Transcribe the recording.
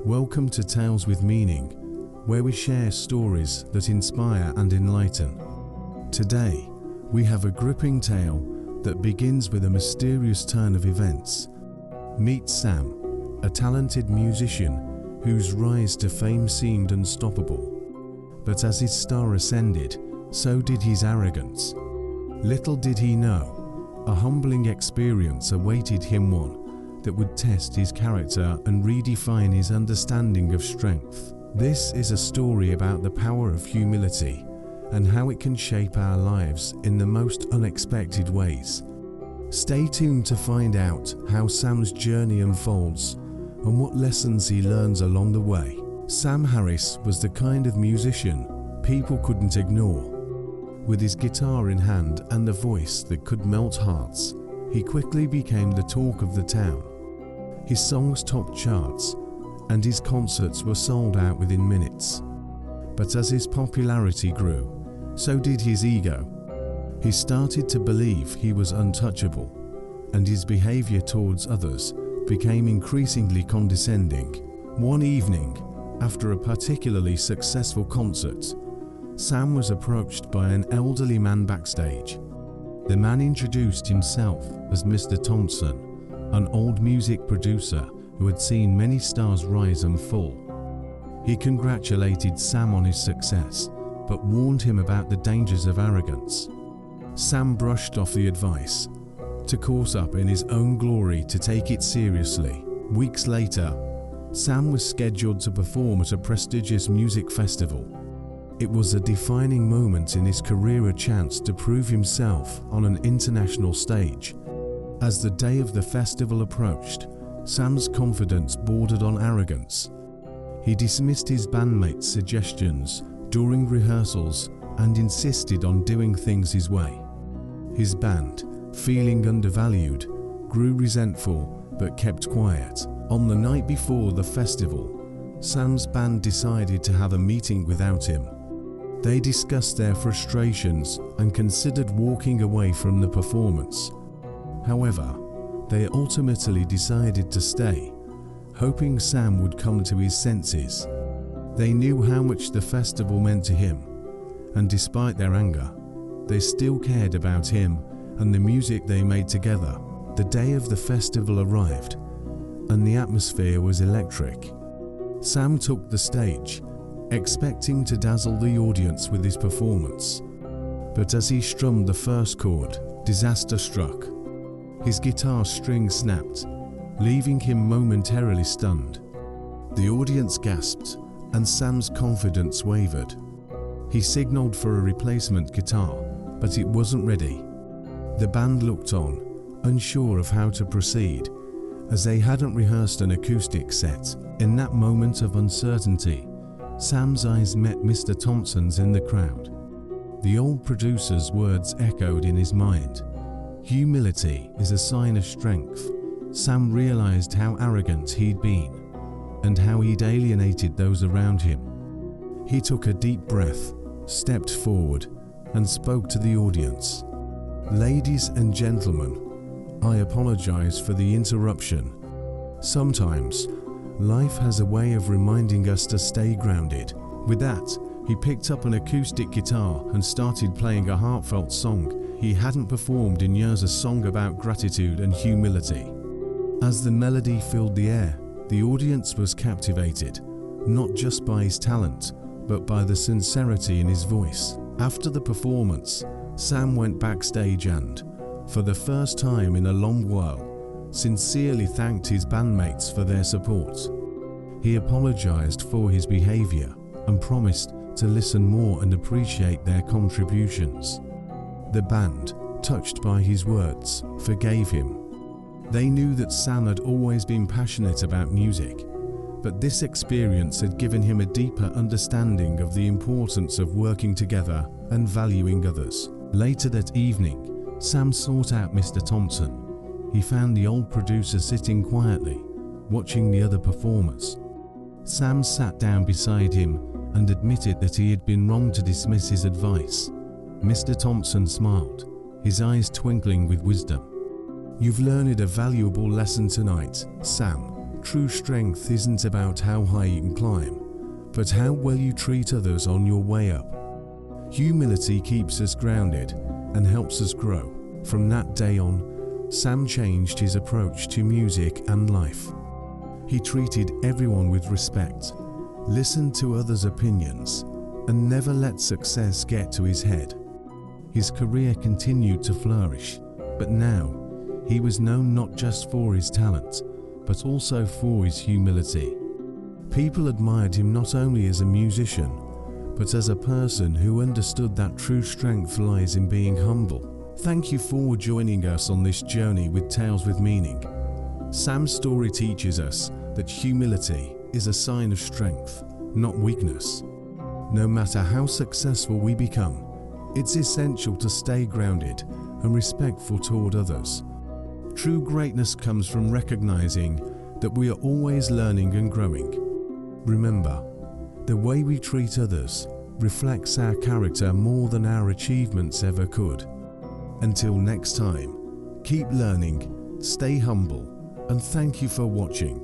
Welcome to Tales with Meaning, where we share stories that inspire and enlighten. Today, we have a gripping tale that begins with a mysterious turn of events. Meet Sam, a talented musician whose rise to fame seemed unstoppable. But as his star ascended, so did his arrogance. Little did he know, a humbling experience awaited him, one that would test his character and redefine his understanding of strength. This is a story about the power of humility and how it can shape our lives in the most unexpected ways. Stay tuned to find out how Sam's journey unfolds and what lessons he learns along the way. Sam Harris was the kind of musician people couldn't ignore. With his guitar in hand and a voice that could melt hearts, he quickly became the talk of the town. His songs topped charts, and his concerts were sold out within minutes. But as his popularity grew, so did his ego. He started to believe he was untouchable, and his behavior towards others became increasingly condescending. One evening, after a particularly successful concert, Sam was approached by an elderly man backstage. The man introduced himself as Mr. Thompson, an old music producer who had seen many stars rise and fall. He congratulated Sam on his success, but warned him about the dangers of arrogance. Sam brushed off the advice, too caught up in his own glory to take it seriously. Weeks later, Sam was scheduled to perform at a prestigious music festival. It was a defining moment in his career, a chance to prove himself on an international stage. As the day of the festival approached, Sam's confidence bordered on arrogance. He dismissed his bandmates' suggestions during rehearsals and insisted on doing things his way. His band, feeling undervalued, grew resentful but kept quiet. On the night before the festival, Sam's band decided to have a meeting without him. They discussed their frustrations and considered walking away from the performance. However, they ultimately decided to stay, hoping Sam would come to his senses. They knew how much the festival meant to him, and despite their anger, they still cared about him and the music they made together. The day of the festival arrived, and the atmosphere was electric. Sam took the stage, expecting to dazzle the audience with his performance. But as he strummed the first chord, disaster struck. His guitar string snapped, leaving him momentarily stunned. The audience gasped, and Sam's confidence wavered. He signaled for a replacement guitar, but it wasn't ready. The band looked on, unsure of how to proceed, as they hadn't rehearsed an acoustic set. In that moment of uncertainty, Sam's eyes met Mr. Thompson's in the crowd. The old producer's words echoed in his mind. Humility is a sign of strength. Sam realized how arrogant he'd been, and how he'd alienated those around him. He took a deep breath, stepped forward, and spoke to the audience. "Ladies and gentlemen, I apologize for the interruption. Sometimes, life has a way of reminding us to stay grounded." With that, he picked up an acoustic guitar and started playing a heartfelt song he hadn't performed in years, a song about gratitude and humility. As the melody filled the air, the audience was captivated, not just by his talent, but by the sincerity in his voice. After the performance, Sam went backstage and, for the first time in a long while, sincerely thanked his bandmates for their support. He apologized for his behavior and promised to listen more and appreciate their contributions. The band, touched by his words, forgave him. They knew that Sam had always been passionate about music, but this experience had given him a deeper understanding of the importance of working together and valuing others. Later that evening, Sam sought out Mr. Thompson. He found the old producer sitting quietly, watching the other performers. Sam sat down beside him and admitted that he had been wrong to dismiss his advice. Mr. Thompson smiled, his eyes twinkling with wisdom. "You've learned a valuable lesson tonight, Sam. true strength isn't about how high you can climb, but how well you treat others on your way up. Humility keeps us grounded and helps us grow. From that day on, Sam changed his approach to music and life. He treated everyone with respect, listened to others' opinions, and never let success get to his head. His career continued to flourish, but now he was known not just for his talent, but also for his humility. People admired him not only as a musician, but as a person who understood that true strength lies in being humble. Thank you for joining us on this journey with Tales with Meaning. Sam's story teaches us that humility is a sign of strength, not weakness. No matter how successful we become, it's essential to stay grounded and respectful toward others. True greatness comes from recognizing that we are always learning and growing. Remember, the way we treat others reflects our character more than our achievements ever could. Until next time, keep learning, stay humble, and thank you for watching.